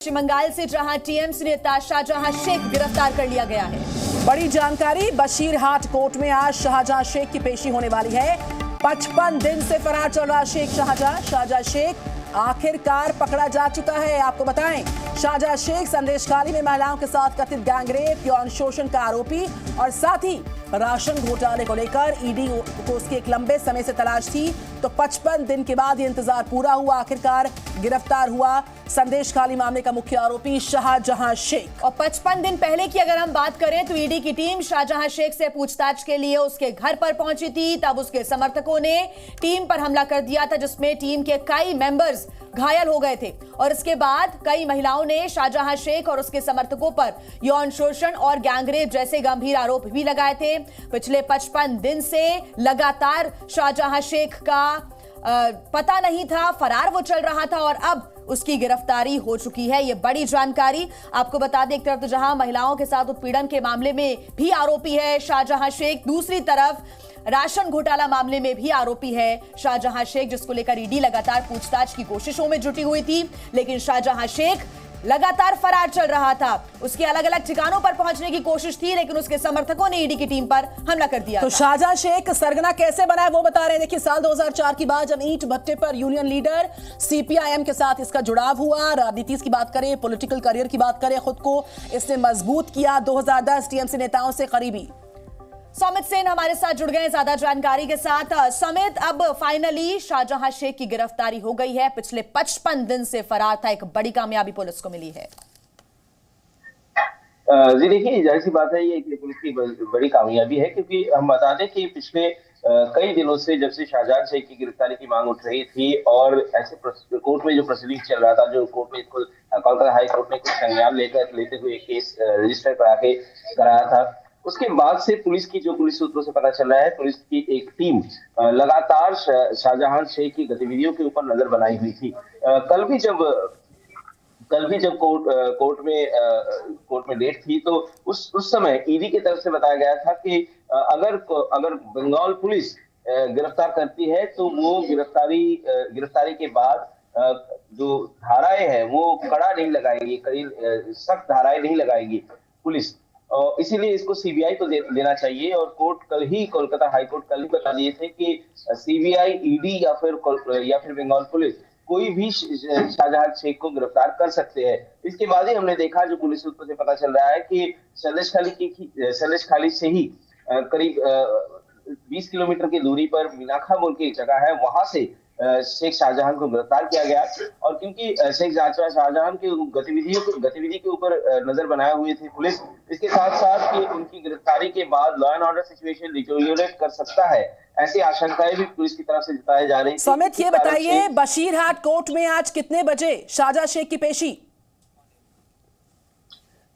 पश्चिम बंगाल से जहां टीएमसी नेता शाहजहां शेख गिरफ्तार कर लिया गया है। बड़ी जानकारी, बशीरहाट कोर्ट में आज शाहजहां शेख की पेशी होने वाली है। 55 दिन से फरार चल रहा शेख शाहजहां शेख आखिरकार पकड़ा जा चुका है। आपको बताएं, शाहजहां शेख संदेशखाली में महिलाओं के साथ कथित गैंगरेप, यौन शोषण का आरोपी और साथ ही राशन घोटाले को लेकर ईडी को उसकी एक लंबे समय से तलाश थी। तो 55 दिन के बाद ये इंतजार पूरा हुआ, आखिरकार गिरफ्तार हुआ संदेशखाली मामले का मुख्य आरोपी शाहजहां शेख। और 55 दिन पहले की अगर हम बात करें तो ईडी की टीम शाहजहां शेख से पूछताछ के लिए उसके घर पर पहुंची थी। तब उसके समर्थकों ने टीम पर हमला कर दिया था, जिसमें टीम के कई मेंबर्स घायल हो गए थे। और इसके बाद कई महिलाओं ने शाहजहां शेख और उसके समर्थकों पर यौन शोषण और गैंगरेप जैसे गंभीर आरोप भी लगाए थे। पिछले 55 दिन से लगातार शाहजहां शेख का पता नहीं था, फरार वो चल रहा था और अब उसकी गिरफ्तारी हो चुकी है। ये बड़ी जानकारी आपको बता दें, एक तरफ तो जहां महिलाओं के साथ उत्पीड़न के मामले में भी आरोपी है शाहजहां शेख, दूसरी तरफ राशन घोटाला मामले में भी आरोपी है शाहजहां शेख, जिसको लेकर ईडी लगातार पूछताछ की कोशिशों में जुटी हुई थी। लेकिन शाहजहां शेख लगातार फरार चल रहा था। उसके अलग अलग ठिकानों पर पहुंचने की कोशिश थी, लेकिन उसके समर्थकों ने ईडी की टीम पर हमला कर दिया। तो शाहजहां शेख सरगना कैसे बना है वो बता रहे हैं। देखिए, साल 2004 की बात जब ईंट भट्टे पर यूनियन लीडर सीपीआईएम के साथ इसका जुड़ाव हुआ, राजनीति की बात करें, पॉलिटिकल करियर की बात करें, खुद को इसने मजबूत किया। 2010 टीएमसी नेताओं से करीबी समित सेन हमारे साथ जुड़ गए ज्यादा जानकारी के साथ। समित, अब फाइनली शाहजहां शेख की गिरफ्तारी हो गई है। पिछले 55 दिन से फरार था, एक बड़ी कामयाबी पुलिस को मिली है। जी देखिए, जाहिर सी बात है, ये पुलिस की बड़ी कामयाबी है, क्योंकि हम बता दें कि पिछले कई दिनों से जब से शाहजहां शेख की गिरफ्तारी की मांग उठ रही थी और ऐसे कोर्ट में जो प्रोसीडिंग चल रहा था, जो कोर्ट में कोलकाता हाई कोर्ट ने कुछ संज्ञान लेते हुए केस रजिस्टर कराया था, उसके बाद से पुलिस सूत्रों से पता चल रहा है, पुलिस की एक टीम लगातार शाहजहां शेख की गतिविधियों के ऊपर नजर बनाई हुई थी। कल भी जब कोर्ट में डेट थी, तो उस समय ईडी की तरफ से बताया गया था कि अगर बंगाल पुलिस गिरफ्तार करती है तो वो गिरफ्तारी के बाद जो धाराएं हैं वो कड़ा नहीं लगाएगी, कई सख्त धाराएं नहीं लगाएगी पुलिस, और इसीलिए इसको सीबीआई को देना चाहिए। और कोलकाता हाई कोर्ट कल ही बता दिए थे कि सीबीआई, ईडी या फिर बंगाल पुलिस कोई भी शाहजहां शेख को गिरफ्तार कर सकते हैं। इसके बाद ही हमने देखा, जो पुलिस सूत्रों से पता चल रहा है, कि संदेशखाली से ही करीब 20 किलोमीटर की दूरी पर मीनाखा बोल की जगह है, वहां से शेख शाहजहां को गिरफ्तार किया गया। और क्योंकि शेख शाहजहां की गतिविधि के ऊपर नजर बनाए हुए थी पुलिस, इसके साथ साथ कि उनकी गिरफ्तारी के बाद law and order situation deteriorate कर सकता है, ऐसी आशंकाएं भी पुलिस की तरफ से जताई जा रही थी। समित, ये बताइए, बशीरहाट कोर्ट में आज कितने बजे शाहजहां शेख की पेशी?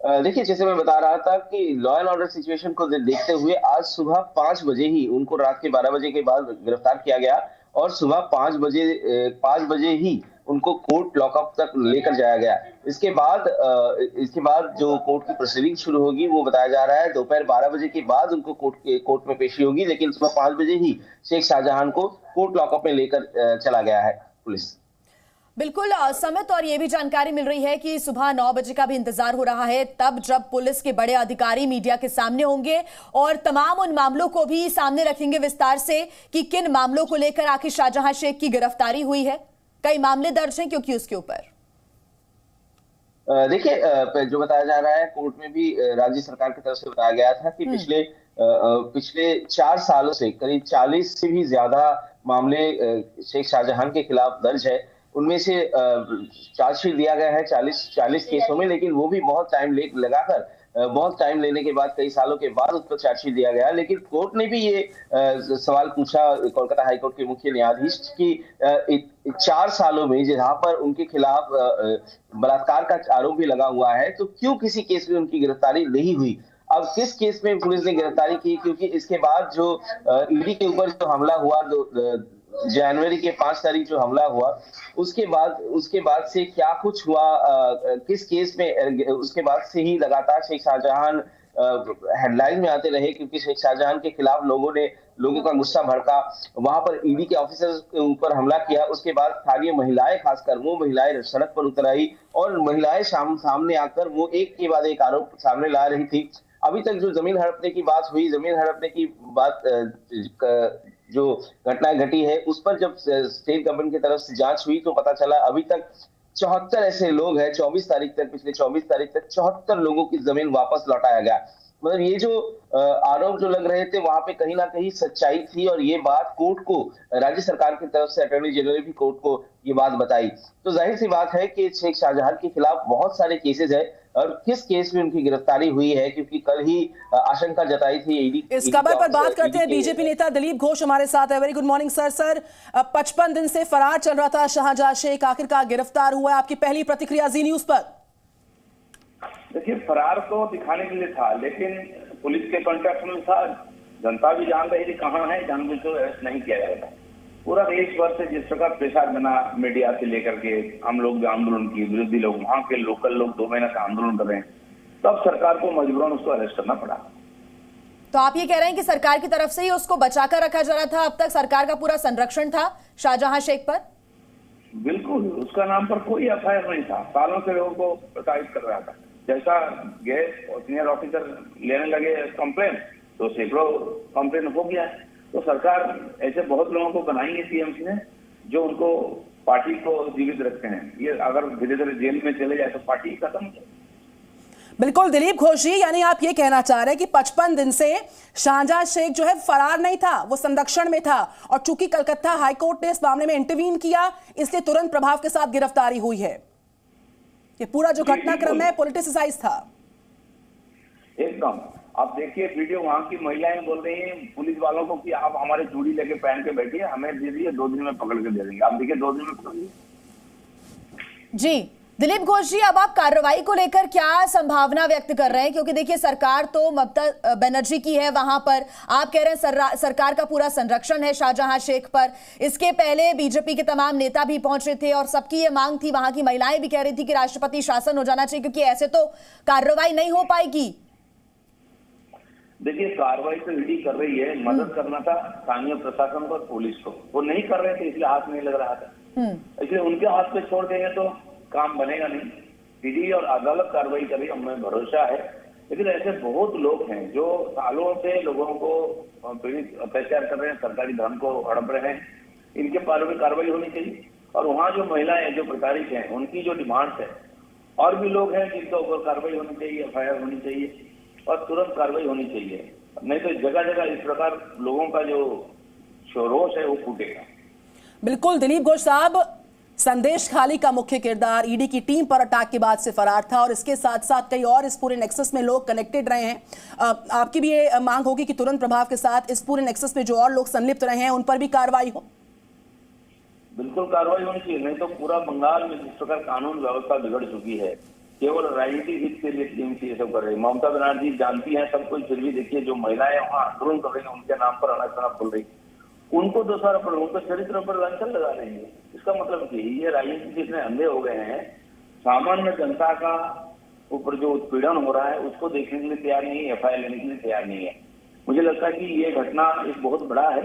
देखिए, जैसे मैं बता रहा था कि लॉ एंड ऑर्डर सिचुएशन को देखते हुए आज सुबह 5 बजे ही उनको रात के 12 बजे के बाद गिरफ्तार किया गया और सुबह 5 बजे ही उनको कोर्ट लॉकअप तक लेकर जाया गया। इसके बाद जो कोर्ट की प्रोसीडिंग शुरू होगी, वो बताया जा रहा है दोपहर 12 बजे के बाद उनको कोर्ट में पेशी होगी, लेकिन सुबह 5 बजे ही शेख शाहजहां को कोर्ट लॉकअप में लेकर चला गया है पुलिस। बिल्कुल समित, और ये भी जानकारी मिल रही है कि सुबह 9 बजे का भी इंतजार हो रहा है, तब जब पुलिस के बड़े अधिकारी मीडिया के सामने होंगे और तमाम उन मामलों को भी सामने रखेंगे विस्तार से कि किन मामलों को लेकर आखिर शाहजहां शेख की गिरफ्तारी हुई है। कई मामले दर्ज हैं क्योंकि उसके ऊपर देखिए, जो बताया जा रहा है, कोर्ट में भी राज्य सरकार की तरफ से बताया गया था कि पिछले 4 सालों से करीब 40 से भी ज्यादा मामले शेख शाहजहां के खिलाफ दर्ज है। उनमें से चार्जशीट दिया गया है 40 केसों में, लेकिन वो भी बहुत टाइम लेने के बाद, कई सालों के बाद उस पर चार्जशीट दिया गया। लेकिन कोर्ट ने भी ये सवाल पूछा, कोलकाता हाईकोर्ट के मुख्य न्यायाधीश, की 4 सालों में जहां पर उनके खिलाफ बलात्कार का आरोप भी लगा हुआ है, तो क्यों किसी केस में उनकी गिरफ्तारी नहीं हुई? अब किस केस में पुलिस ने गिरफ्तारी की? क्योंकि इसके बाद जो ईडी के ऊपर जो हमला हुआ, जनवरी के 5 तारीख जो हमला हुआ, उसके बाद से क्या कुछ हुआ, किस केस में, उसके बाद से ही लगातार शेख शाहजहां हेडलाइन में आते रहे, क्योंकि शेख शाहजहां के खिलाफ लोगों का गुस्सा भड़का, वहां पर ईडी के ऑफिसर्स के ऊपर हमला किया। उसके बाद स्थानीय महिलाएं, खासकर वो महिलाएं सड़क पर उतर आई और महिलाएं सामने आकर वो एक के बाद एक आरोप सामने ला रही थी। अभी तक जो जमीन हड़पने की बात हुई, जमीन हड़पने की बात जो घटनाएं घटी है उस पर जब स्टेट गवर्नमेंट की तरफ से जांच हुई तो पता चला अभी तक 74 ऐसे लोग हैं, 24 तारीख तक, पिछले 24 तारीख तक 74 लोगों की जमीन वापस लौटाया गया। मतलब ये जो आरोप जो लग रहे थे वहां पे कहीं ना कहीं सच्चाई थी, और ये बात कोर्ट को, राज्य सरकार की तरफ से अटॉर्नी जनरल भी कोर्ट को ये बात बताई। तो जाहिर सी बात है कि शेख शाहजहां के खिलाफ बहुत सारे केसेस है, और किस केस में उनकी गिरफ्तारी हुई है, क्योंकि कल ही आशंका जताई थी ईडी। इस खबर पर बात करते हैं, बीजेपी नेता दिलीप घोष हमारे साथ है। Very good morning sir. 55 दिन से फरार चल रहा था शाहजहां शेख, आखिरकार गिरफ्तार हुआ है, आपकी पहली प्रतिक्रिया जी न्यूज पर? देखिए, फरार तो दिखाने के लिए था, लेकिन पुलिस के कॉन्टेक्ट में था, जनता भी जान रही थी कहाँ है, जानबूझ कर अरेस्ट नहीं किया जाएगा। पूरा देश भर से जिस प्रकार प्रेशर बना, मीडिया से लेकर के हम लोग भी आंदोलन किए, विरोधी लोग, वहां के लोकल लोग 2 महीने से आंदोलन कर रहे हैं, तब सरकार को मजबूरन उसको अरेस्ट करना पड़ा। तो आप ये कह रहे हैं कि सरकार की तरफ से ही उसको बचाकर रखा जा रहा था, अब तक सरकार का पूरा संरक्षण था शाहजहां शेख पर? बिल्कुल, उसका नाम पर कोई एफआईआर नहीं था, सालों से लोगों को प्रताड़ित कर रहा था। जैसा गैस सीनियर ऑफिसर लेने लगे कंप्लेन, तो सैकड़ों कंप्लेन हो गया। तो सरकार ऐसे बहुत लोगों को बनाई है टीएमसी ने, जो उनको पार्टी को जीवित रखते हैं। ये अगर धीरे धीरे जेल में चले जाए तो पार्टी खत्म हो जाए। बिल्कुल दिलीप घोष जी, यानी आप ये कहना चाह रहे हैं कि 55 दिन से शाहजहां शेख जो है फरार नहीं था, वो संरक्षण में था, और चूंकि कलकत्ता हाईकोर्ट ने इस मामले में इंटरवीन किया, इसलिए तुरंत प्रभाव के साथ गिरफ्तारी हुई है। ये पूरा जो घटनाक्रम है पॉलिटिसाइज था एकदम। आप देखिए वीडियो, वहां की महिलाएं बोल रही हैं पुलिस वालों को कि आप हमारे चूड़ी लेके पहन के बैठिए, हमें दे दिए, 2 दिन में पकड़ के दे देंगे। आप देखिए 2 दिन में पकड़ दिए। जी दिलीप घोष जी, अब आप कार्रवाई को लेकर क्या संभावना व्यक्त कर रहे हैं? क्योंकि देखिए सरकार तो ममता बनर्जी की है वहां पर, आप कह रहे हैं सरकार का पूरा संरक्षण है शाहजहां शेख पर। इसके पहले बीजेपी के तमाम नेता भी पहुंचे थे और सबकी ये मांग थी, वहां की महिलाएं भी कह रही थी कि राष्ट्रपति शासन हो जाना चाहिए, क्योंकि ऐसे तो कार्रवाई नहीं हो पाएगी। देखिए, कार्रवाई तो ईडी कर रही है, मदद करना था स्थानीय प्रशासन को और पुलिस को, वो नहीं कर रहे थे, इसलिए हाथ नहीं लग रहा था। इसलिए उनके हाथ पे छोड़ देंगे तो काम बनेगा नहीं। ईडी और अदालत कार्रवाई करेगी, हमें भरोसा है। लेकिन ऐसे बहुत लोग हैं जो सालों से लोगों को पीड़ित अत्याचार कर रहे हैं, सरकारी धन को हड़प रहे हैं, इनके बारे में कार्रवाई होनी चाहिए। और वहाँ जो महिलाएं जो प्रताड़ित हैं, उनकी जो डिमांड्स है, और भी लोग हैं जिनके ऊपर कार्रवाई होनी चाहिए, एफआईआर होनी चाहिए और तुरंत कार्रवाई होनी चाहिए। नहीं तो जगह जगह इस प्रकार लोगों का जो रोष है वो फूटेगा। बिल्कुल दिलीप घोष साहब, संदेश खाली का मुख्य किरदार ईडी की टीम पर अटैक के बाद से फरार था, और इसके साथ साथ कई और इस पूरे नेक्सस में लोग कनेक्टेड रहे हैं। आपकी भी ये मांग होगी कि तुरंत प्रभाव के साथ इस पूरे नेक्सस में जो और लोग संलिप्त रहे हैं उन पर भी कार्रवाई हो? बिल्कुल कार्रवाई होनी चाहिए, नहीं तो पूरा बंगाल में जिस प्रकार कानून व्यवस्था बिगड़ चुकी है, केवल राजनीतिक हित के लिए टीएमसी ये सब कर रही है। ममता बनर्जी जानती है सब कुछ, फिर भी देखिए जो महिलाएं वहाँ आंदोलन कर रही है, उनके नाम पर अनाप बोल रही, उनको दोषारोप, उनको चरित्र पर लांछन लगा रही है। इसका मतलब कि ये राजनीति जितने अंधे हो गए हैं, सामान्य जनता का ऊपर जो उत्पीड़न हो रहा है उसको देखने के लिए तैयार नहीं है, एफआईआर लेने के लिए तैयार नहीं है। मुझे लगता है कि ये घटना एक बहुत बड़ा है,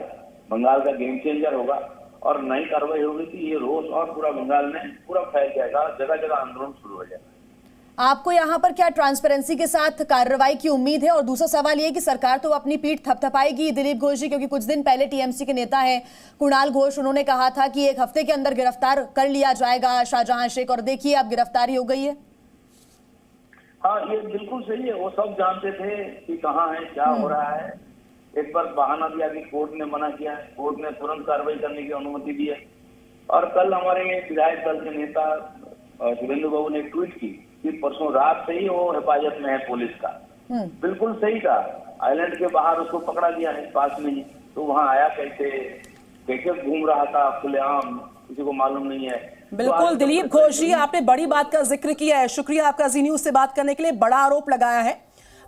बंगाल का गेम चेंजर होगा, और नई कार्रवाई होगी कि ये रोष और पूरा बंगाल में पूरा फैल जाएगा, जगह जगह आंदोलन शुरू हो जाएगा। आपको यहाँ पर क्या ट्रांसपेरेंसी के साथ कार्रवाई की उम्मीद है? और दूसरा सवाल ये कि सरकार तो अपनी पीठ थपथपाएगी दिलीप घोष जी, क्योंकि कुछ दिन पहले टीएमसी के नेता हैं कुणाल घोष, उन्होंने कहा था कि 1 हफ्ते के अंदर गिरफ्तार कर लिया जाएगा शाहजहां शेख, और देखिए अब गिरफ्तारी हो गई है। हाँ, ये बिल्कुल सही है, वो सब जानते थे कि कहाँ है, क्या हो रहा है। एक बार बहाना दिया कि कोर्ट ने मना किया है, कोर्ट ने तुरंत कार्रवाई करने की अनुमति दी है। और कल हमारे विधायक दल के नेता शुभेंदु बाबू ने ट्वीट की कि परसों रात से ही वो हिफाजत में है पुलिस का। बिल्कुल सही था, आइलैंड के बाहर उसको पकड़ा गया है पास में ही, तो वहाँ आया कैसे घूम रहा था खुलेआम, किसी को मालूम नहीं है। बिल्कुल दिलीप घोष जी, आपने बड़ी बात का जिक्र किया है, शुक्रिया आपका जी न्यूज से बात करने के लिए। बड़ा आरोप लगाया है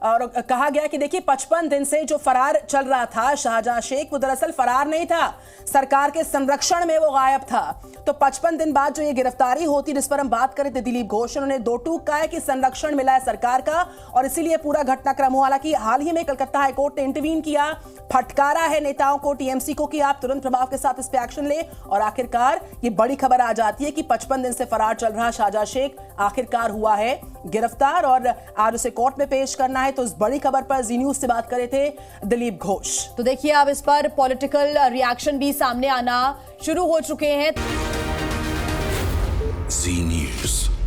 और कहा गया कि देखिए 55 दिन से जो फरार चल रहा था शाहजहां शेख, वो दरअसल फरार नहीं था, सरकार के संरक्षण में वो गायब था। तो 55 दिन बाद जो ये गिरफ्तारी होती, जिस पर हम बात करें थे दिलीप घोष, उन्होंने दो टूक कहा है कि संरक्षण मिला है सरकार का और इसीलिए पूरा घटनाक्रम हुआ। हालांकि हाल ही में कलकत्ता हाईकोर्ट ने इंटरवीन किया, फटकारा है नेताओं को, टीएमसी को, कि आप तुरंत प्रभाव के साथ इस पे एक्शन ले, और आखिरकार ये बड़ी खबर आ जाती है कि 55 दिन से फरार चल रहा शाहजहां शेख आखिरकार हुआ है गिरफ्तार और आज उसे कोर्ट में पेश करना है। तो इस बड़ी खबर पर जी न्यूज से बात करे थे दिलीप घोष। तो देखिए अब इस पर पॉलिटिकल रिएक्शन भी सामने आना शुरू हो चुके हैं। जी न्यूज।